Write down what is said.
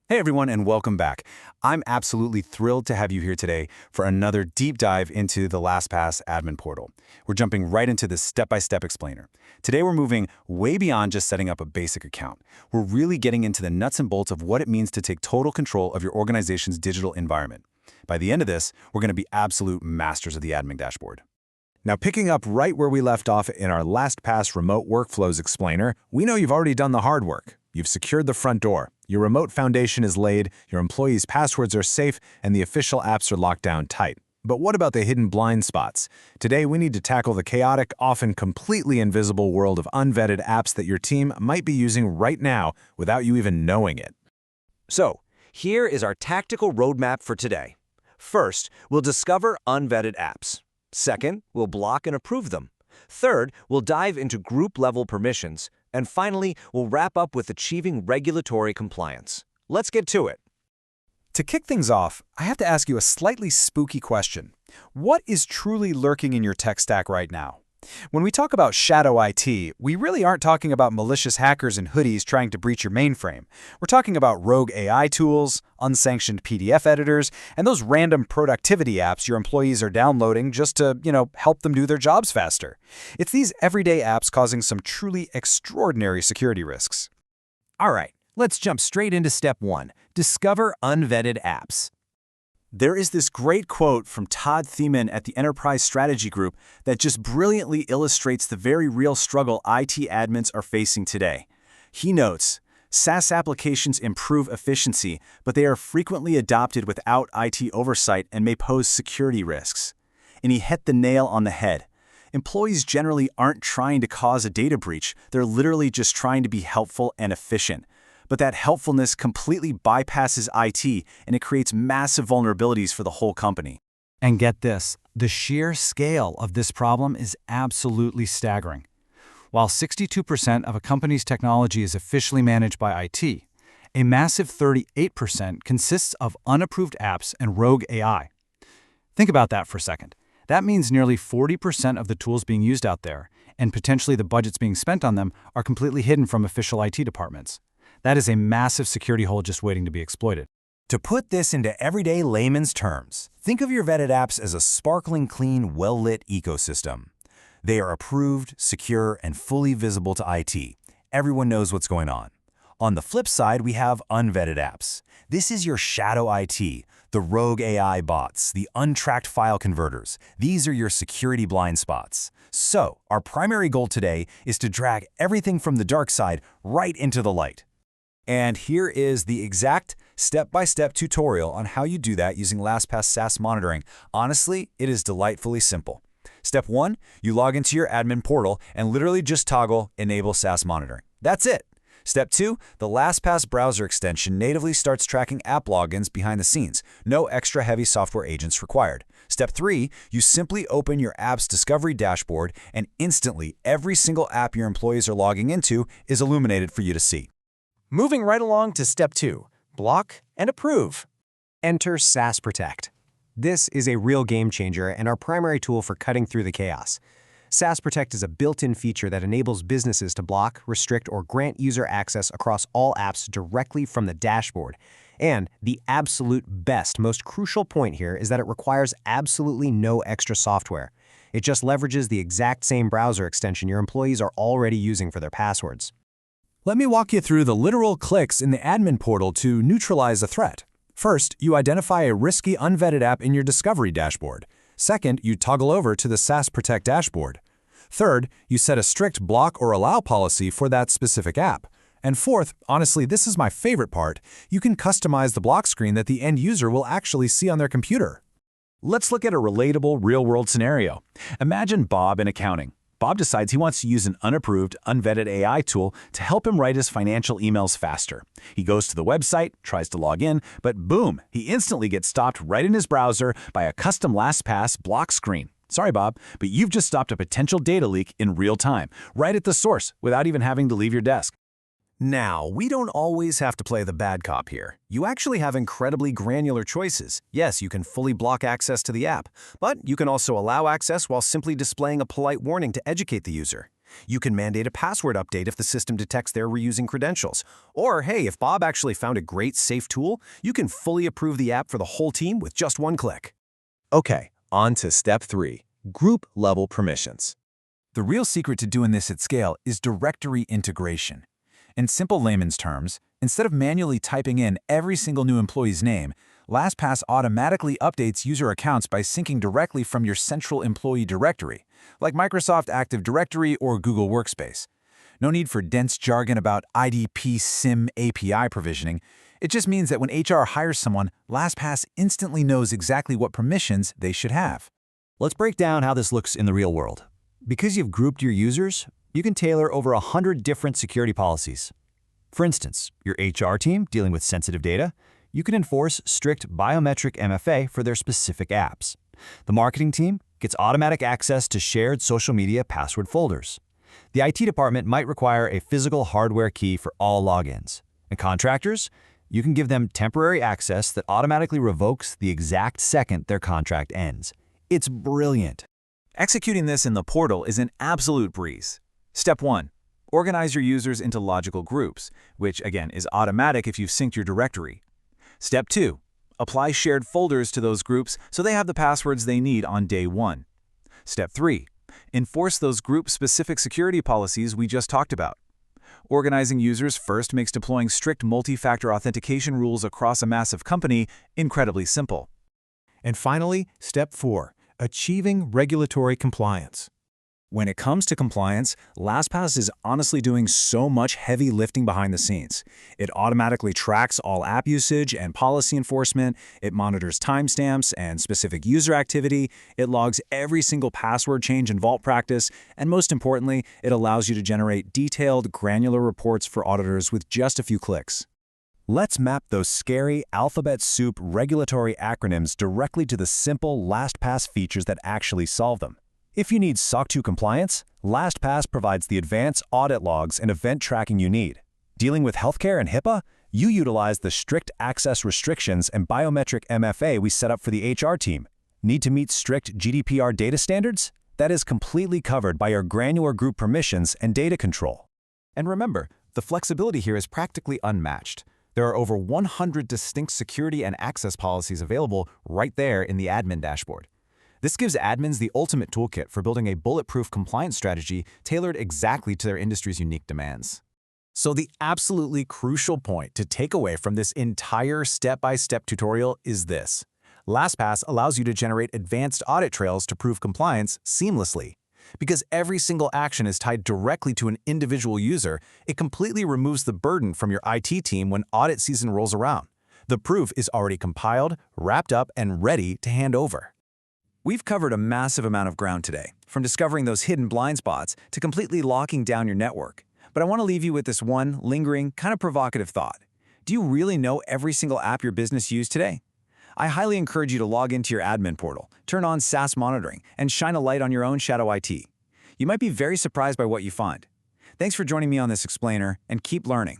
Hey everyone, and welcome back. I'm absolutely thrilled to have you here today for another deep dive into the LastPass admin portal. We're jumping right into this step-by-step explainer. Today we're moving way beyond just setting up a basic account. We're really getting into the nuts and bolts of what it means to take total control of your organization's digital environment. By the end of this, we're going to be absolute masters of the admin dashboard. Now, picking up right where we left off in our LastPass remote workflows explainer, we know you've already done the hard work. You've secured the front door. Your remote foundation is laid, your employees' passwords are safe, and the official apps are locked down tight. But what about the hidden blind spots? Today, we need to tackle the chaotic, often completely invisible world of unvetted apps that your team might be using right now without you even knowing it. So, here is our tactical roadmap for today. First, we'll discover unvetted apps. Second, we'll block and approve them. Third, we'll dive into group-level permissions. And finally, we'll wrap up with achieving regulatory compliance. Let's get to it. To kick things off, I have to ask you a slightly spooky question. What is truly lurking in your tech stack right now? When we talk about shadow IT, we really aren't talking about malicious hackers in hoodies trying to breach your mainframe. We're talking about rogue AI tools, unsanctioned PDF editors, and those random productivity apps your employees are downloading just to, help them do their jobs faster. It's these everyday apps causing some truly extraordinary security risks. All right, let's jump straight into step 1. Discover unvetted apps. There is this great quote from Todd Thiemann at the Enterprise Strategy Group that just brilliantly illustrates the very real struggle IT admins are facing today. He notes, SaaS applications improve efficiency, but they are frequently adopted without IT oversight and may pose security risks. And he hit the nail on the head. Employees generally aren't trying to cause a data breach, they're literally just trying to be helpful and efficient. But that helpfulness completely bypasses IT, and it creates massive vulnerabilities for the whole company. And get this, the sheer scale of this problem is absolutely staggering. While 62% of a company's technology is officially managed by IT, a massive 38% consists of unapproved apps and rogue AI. Think about that for a second. That means nearly 40% of the tools being used out there, and potentially the budgets being spent on them, are completely hidden from official IT departments. That is a massive security hole just waiting to be exploited. To put this into everyday layman's terms, think of your vetted apps as a sparkling clean, well-lit ecosystem. They are approved, secure, and fully visible to IT. Everyone knows what's going on. On the flip side, we have unvetted apps. This is your shadow IT, the rogue AI bots, the untracked file converters. These are your security blind spots. So, our primary goal today is to drag everything from the dark side right into the light. And here is the exact step-by-step tutorial on how you do that using LastPass SaaS monitoring. Honestly, it is delightfully simple. Step 1, you log into your admin portal and literally just toggle Enable SaaS Monitoring. That's it. Step 2, the LastPass browser extension natively starts tracking app logins behind the scenes. No extra heavy software agents required. Step 3, you simply open your app's discovery dashboard and instantly every single app your employees are logging into is illuminated for you to see. Moving right along to step 2, block and approve. Enter SaaS Protect. This is a real game changer and our primary tool for cutting through the chaos. SaaS Protect is a built-in feature that enables businesses to block, restrict, or grant user access across all apps directly from the dashboard. And the absolute best, most crucial point here is that it requires absolutely no extra software. It just leverages the exact same browser extension your employees are already using for their passwords. Let me walk you through the literal clicks in the admin portal to neutralize a threat. First, you identify a risky unvetted app in your discovery dashboard. Second, you toggle over to the SaaS Protect dashboard. Third, you set a strict block or allow policy for that specific app. And fourth, honestly, this is my favorite part, you can customize the block screen that the end user will actually see on their computer. Let's look at a relatable real-world scenario. Imagine Bob in accounting. Bob decides he wants to use an unapproved, unvetted AI tool to help him write his financial emails faster. He goes to the website, tries to log in, but boom, he instantly gets stopped right in his browser by a custom LastPass block screen. Sorry, Bob, but you've just stopped a potential data leak in real time, right at the source, without even having to leave your desk. Now, we don't always have to play the bad cop here. You actually have incredibly granular choices. Yes, you can fully block access to the app, but you can also allow access while simply displaying a polite warning to educate the user. You can mandate a password update if the system detects they're reusing credentials. Or, hey, if Bob actually found a great safe tool, you can fully approve the app for the whole team with just one click. Okay, on to step 3, group-level permissions. The real secret to doing this at scale is directory integration. In simple layman's terms, instead of manually typing in every single new employee's name, LastPass automatically updates user accounts by syncing directly from your central employee directory, like Microsoft Active Directory or Google Workspace. No need for dense jargon about IDP SIM API provisioning. It just means that when HR hires someone, LastPass instantly knows exactly what permissions they should have. Let's break down how this looks in the real world. Because you've grouped your users, you can tailor over 100 different security policies. For instance, your HR team dealing with sensitive data, you can enforce strict biometric MFA for their specific apps. The marketing team gets automatic access to shared social media password folders. The IT department might require a physical hardware key for all logins. And contractors, you can give them temporary access that automatically revokes the exact second their contract ends. It's brilliant. Executing this in the portal is an absolute breeze. Step 1. Organize your users into logical groups, which again is automatic if you've synced your directory. Step 2. Apply shared folders to those groups so they have the passwords they need on day 1. Step 3. Enforce those group-specific security policies we just talked about. Organizing users first makes deploying strict multi-factor authentication rules across a massive company incredibly simple. And finally, step 4, achieving regulatory compliance. When it comes to compliance, LastPass is honestly doing so much heavy lifting behind the scenes. It automatically tracks all app usage and policy enforcement, it monitors timestamps and specific user activity, it logs every single password change and vault practice, and most importantly, it allows you to generate detailed, granular reports for auditors with just a few clicks. Let's map those scary alphabet soup regulatory acronyms directly to the simple LastPass features that actually solve them. If you need SOC 2 compliance, LastPass provides the advanced audit logs and event tracking you need. Dealing with healthcare and HIPAA, you utilize the strict access restrictions and biometric MFA we set up for the HR team. Need to meet strict GDPR data standards? That is completely covered by our granular group permissions and data control. And remember, the flexibility here is practically unmatched. There are over 100 distinct security and access policies available right there in the admin dashboard. This gives admins the ultimate toolkit for building a bulletproof compliance strategy tailored exactly to their industry's unique demands. So the absolutely crucial point to take away from this entire step-by-step tutorial is this. LastPass allows you to generate advanced audit trails to prove compliance seamlessly. Because every single action is tied directly to an individual user, it completely removes the burden from your IT team when audit season rolls around. The proof is already compiled, wrapped up, and ready to hand over. We've covered a massive amount of ground today, from discovering those hidden blind spots to completely locking down your network. But I want to leave you with this one lingering, kind of provocative thought. Do you really know every single app your business used today? I highly encourage you to log into your admin portal, turn on SaaS monitoring, and shine a light on your own shadow IT. You might be very surprised by what you find. Thanks for joining me on this explainer, and keep learning.